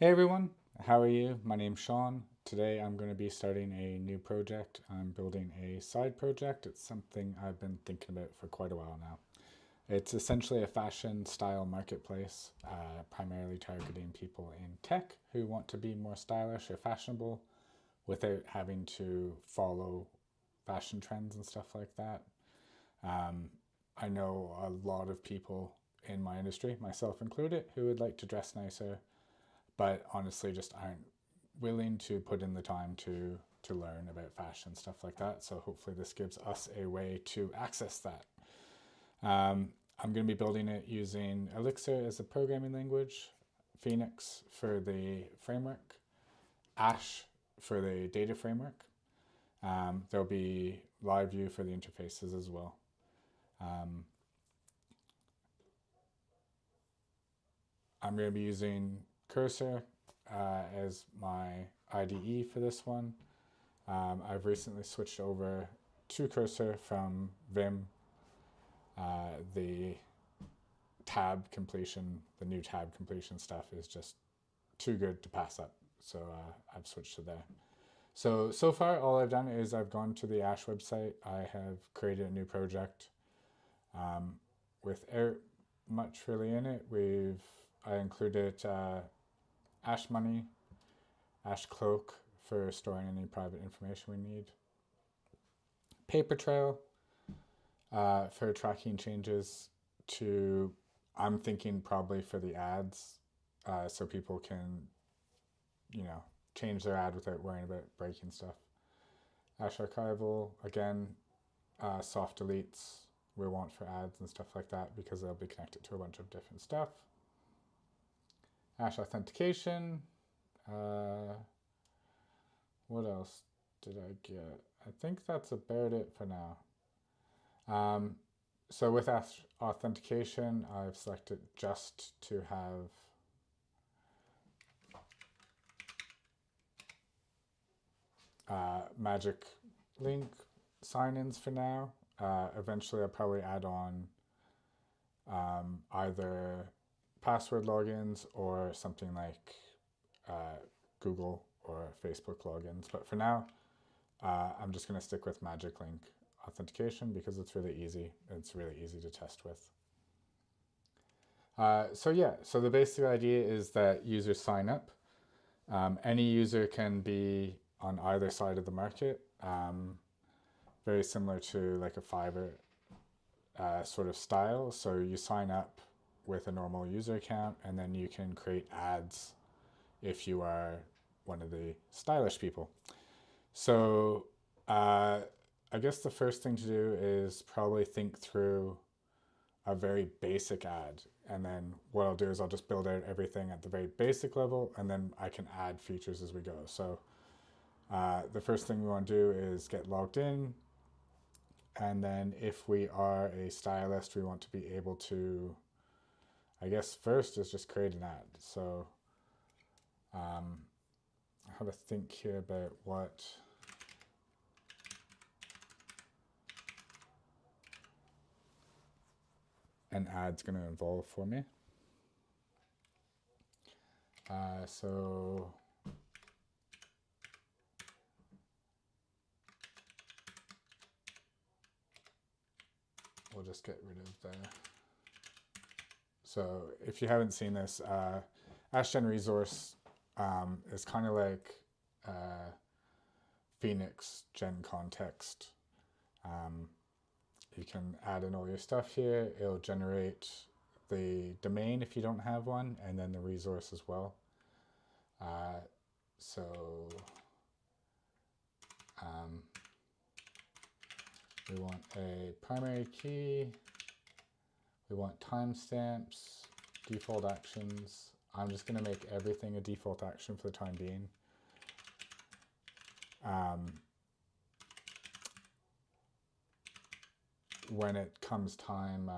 Hey everyone, how are you? My name's Sean. Today I'm going to be starting a new project. I'm building a side project. It's something I've been thinking about for quite a while now. It's essentially a fashion style marketplace, primarily targeting people in tech who want to be more stylish or fashionable without having to follow fashion trends and stuff like that. Um, I know a lot of people in my industry, myself included, who would like to dress nicer but honestly just aren't willing to put in the time to learn about fashion stuff like that. So hopefully this gives us a way to access that. I'm going to be building it using Elixir as a programming language, Phoenix for the framework, Ash for the data framework. There'll be Liveview for the interfaces as well. Um, I'm going to be using Cursor as my IDE for this one. I've recently switched over to Cursor from Vim. The tab completion, the new tab completion stuff is just too good to pass up. So I've switched to there. So far, all I've done is I've gone to the Ash website. I have created a new project without much really in it. I included Ash Money, Ash Cloak for storing any private information we need, Paper Trail for tracking changes to, I'm thinking probably for the ads, so people can, you know, change their ad without worrying about breaking stuff. Ash Archival, again, soft deletes we want for ads and stuff like that because they'll be connected to a bunch of different stuff. Ash Authentication, what else did I get? I think that's about it for now. So with authentication, I've selected just to have magic link sign-ins for now. Eventually, I'll probably add on either password logins or something like Google or Facebook logins. But for now, I'm just going to stick with magic link authentication because it's really easy. It's really easy to test with. So the basic idea is that users sign up. Any user can be on either side of the market, very similar to like a Fiverr sort of style. So you sign up with a normal user account and then you can create ads if you are one of the stylish people. So I guess the first thing to do is probably think through a very basic ad. And then what I'll do is I'll just build out everything at the very basic level and then I can add features as we go. So the first thing we want to do is get logged in. And then if we are a stylist, we want to be able to, I guess first is just create an ad. So I have to think here about what an ad's going to involve for me. So we'll just get rid of the. So if you haven't seen this, AshGen Resource is kind of like Phoenix Gen Context. You can add in all your stuff here. It'll generate the domain if you don't have one, and then the resource as well. So we want a primary key. We want timestamps, default actions. I'm just going to make everything a default action for the time being. When it comes time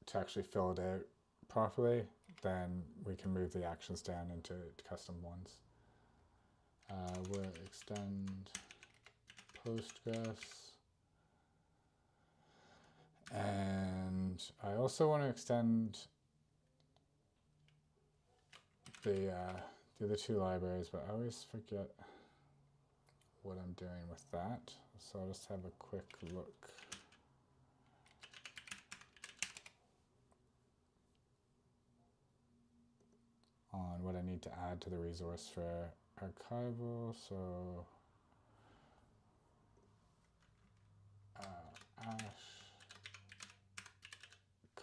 to actually fill it out properly, then we can move the actions down into custom ones. We'll extend Postgres. And I also want to extend the other two libraries, but I always forget what I'm doing with that. So I'll just have a quick look. On what I need to add to the resource for archival. So ash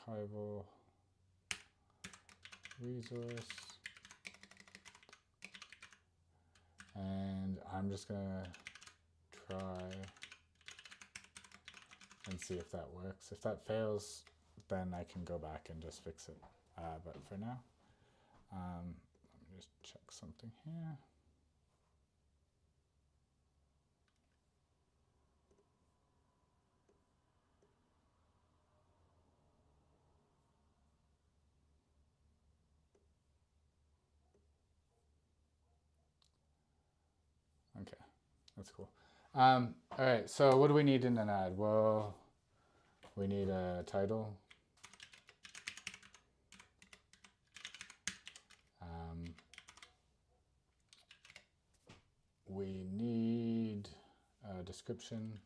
archival resource, and I'm just gonna try and see if that works. If that fails, then I can go back and just fix it. But for now, let me just check something here. Okay, that's cool. All right, so what do we need in an ad? Well, we need a title. We need a description.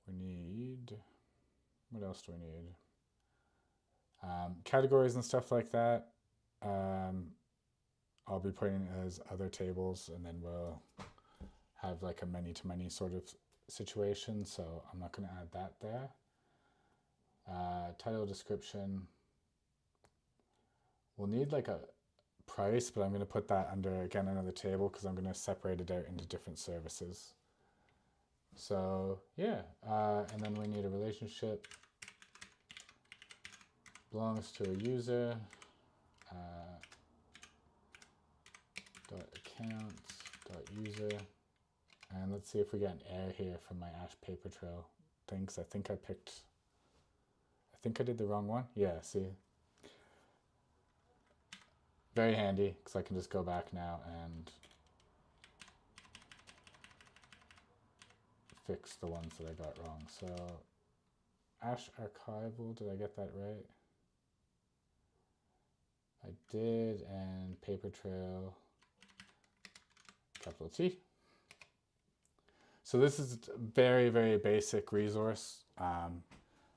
We need, what else do we need? Categories and stuff like that. I'll be putting as other tables, and then we'll have like a many-to-many sort of situation, so I'm not going to add that there. Title description. We'll need like a price, but I'm going to put that under, again, another table because I'm going to separate it out into different services. So yeah, and then we need a relationship. Belongs to a user. .accounts.user. And let's see if we get an error here from my Ash paper trail things. I think I did the wrong one. Yeah, see. Very handy because I can just go back now and fix the ones that I got wrong. So Ash archival, did I get that right? I did, and paper trail, capital T. So this is a very, very basic resource.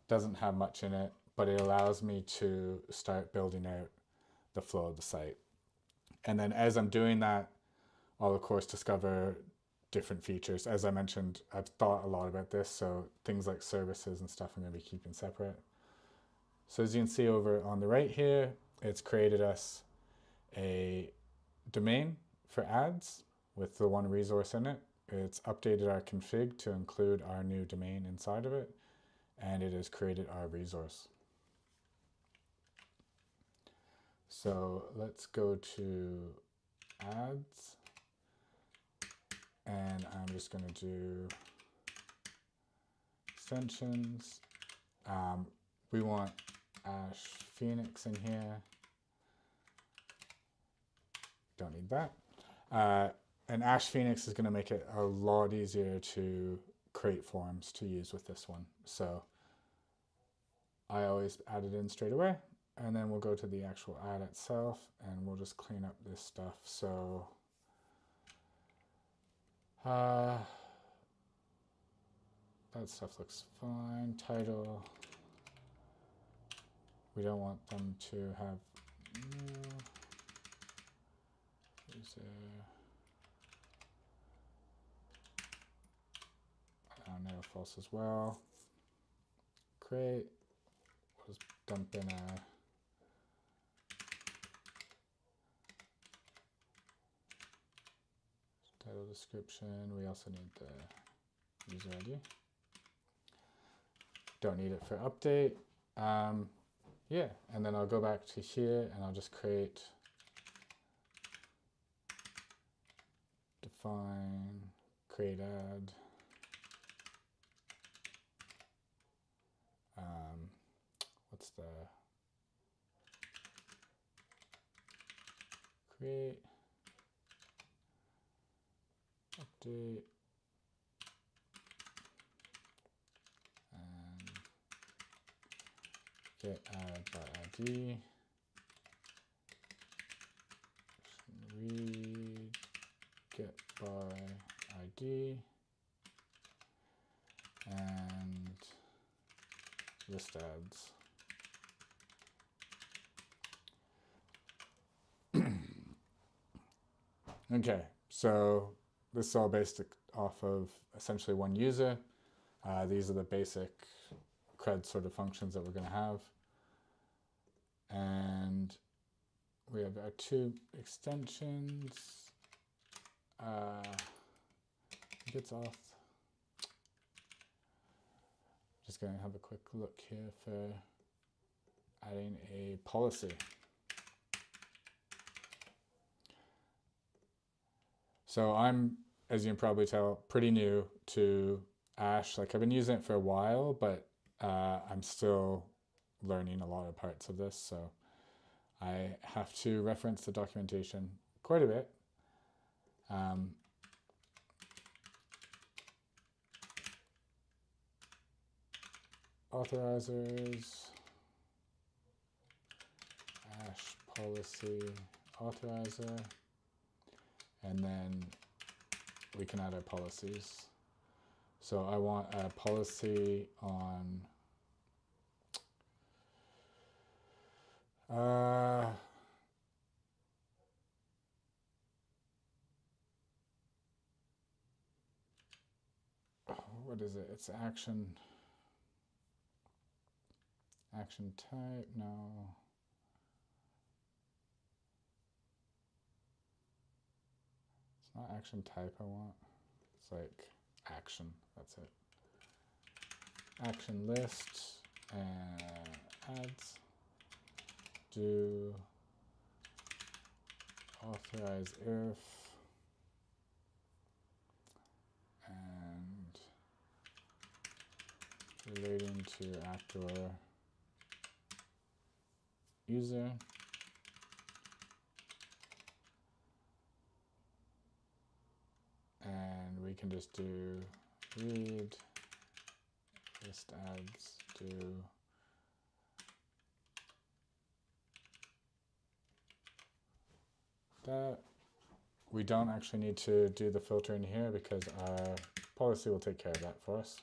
Doesn't have much in it, but it allows me to start building out the flow of the site. And then as I'm doing that, I'll of course discover different features. As I mentioned, I've thought a lot about this, so things like services and stuff I'm going to be keeping separate. So as you can see over on the right here, it's created us a domain for ads with the one resource in it. It's updated our config to include our new domain inside of it, and it has created our resource. So let's go to ads, and I'm just going to do extensions. We want Ash Phoenix in here. Don't need that. And Ash Phoenix is going to make it a lot easier to create forms to use with this one. So I always add it in straight away. And then we'll go to the actual ad itself, and we'll just clean up this stuff. So that stuff looks fine. Title. We don't want them to have no false as well. Create. We'll just dump in a title description. We also need the user ID. Don't need it for update. Yeah, and then I'll go back to here and I'll just create define, create ad. What's the create, update, get ad by ID, read get by ID, and list ads. Okay, so this is all based off of essentially one user. These are the basic CRUD sort of functions that we're going to have. And we have our two extensions. Gets off. Just going to have a quick look here for adding a policy. So I'm, as you can probably tell, pretty new to Ash. Like I've been using it for a while, but I'm still learning a lot of parts of this. So I have to reference the documentation quite a bit. Authorizers, Ash policy authorizer, and then we can add our policies. So I want a policy on what is it? It's action type, no. It's not action type I want. It's like action, that's it. Action list and ads. Do authorize if and relating to actor user. And we can just do read list ads, do that. We don't actually need to do the filter in here because our policy will take care of that for us.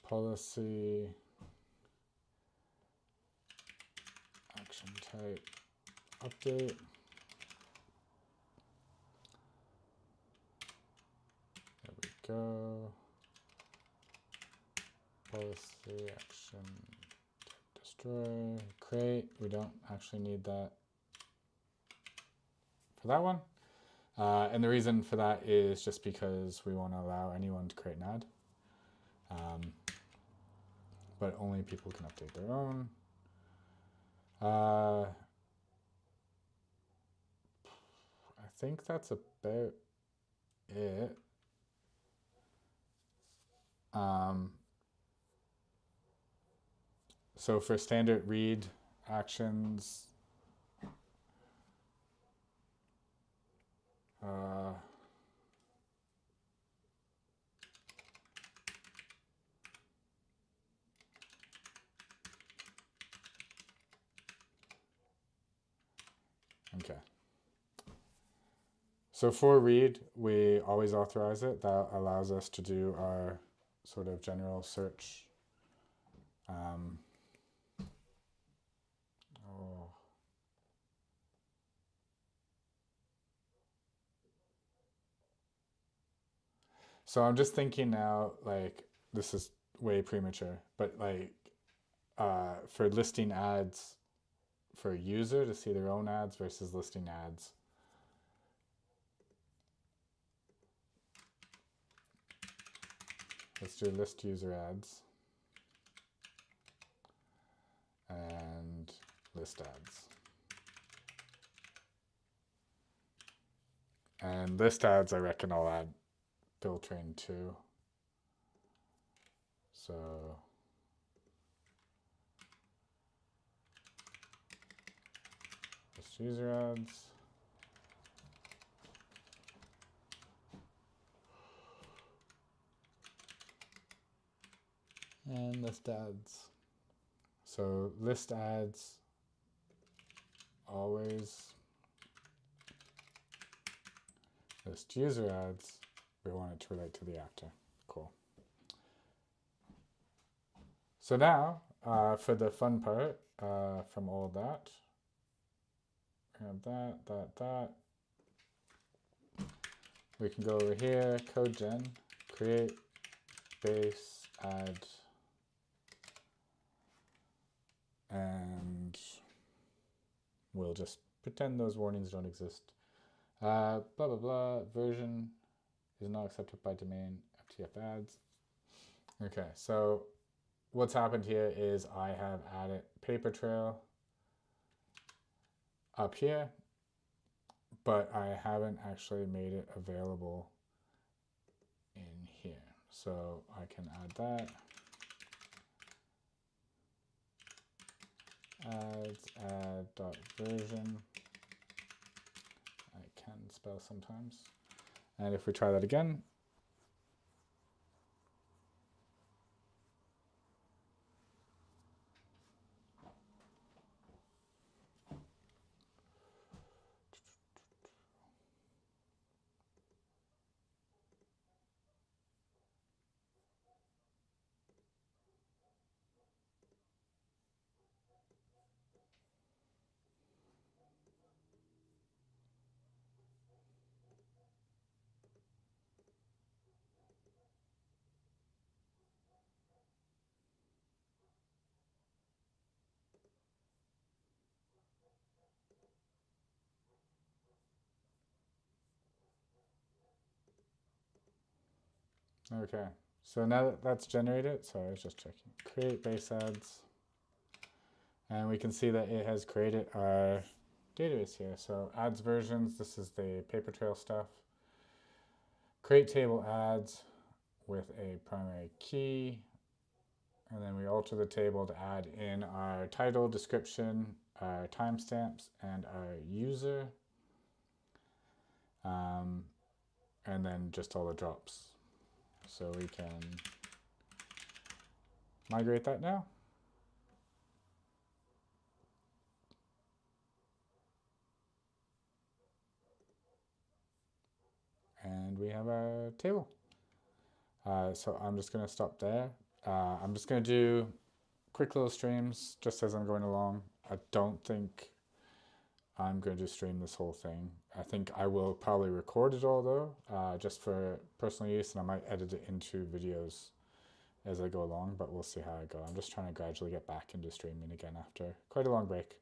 Policy action type update. There we go. Policy action type destroy. Create. We don't actually need that for that one. And the reason for that is just because we want to allow anyone to create an ad. But only people can update their own. I think that's about it. So for standard read actions, okay. So for read, we always authorize it. That allows us to do our sort of general search. So I'm just thinking now, like, this is way premature, but like for listing ads for a user to see their own ads versus listing ads. Let's do list user ads and list ads. And list ads, I reckon I'll add filtering too. So list user ads. And list ads. So list ads, always. List user ads, we want it to relate to the actor. Cool. So now, for the fun part, from all that, we have that. We can go over here, code gen, create base ad, and we'll just pretend those warnings don't exist. Blah, blah, blah, version is not accepted by domain, FTF ads. Okay, so what's happened here is I have added paper trail up here, but I haven't actually made it available in here. So I can add that. Add.version. I can spell sometimes. And if we try that again, okay. So now that that's generated, sorry, I was just checking. Create base ads. And we can see that it has created our database here. So ads versions, this is the paper trail stuff. Create table ads with a primary key. And then we alter the table to add in our title, description, our timestamps, and our user. And then just all the drops. So we can migrate that now. And we have our table. So I'm just going to stop there. I'm just going to do quick little streams just as I'm going along. I don't think I'm going to stream this whole thing. I think I will probably record it all though, just for personal use, and I might edit it into videos as I go along, but we'll see how I go. I'm just trying to gradually get back into streaming again after quite a long break.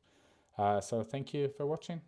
So thank you for watching.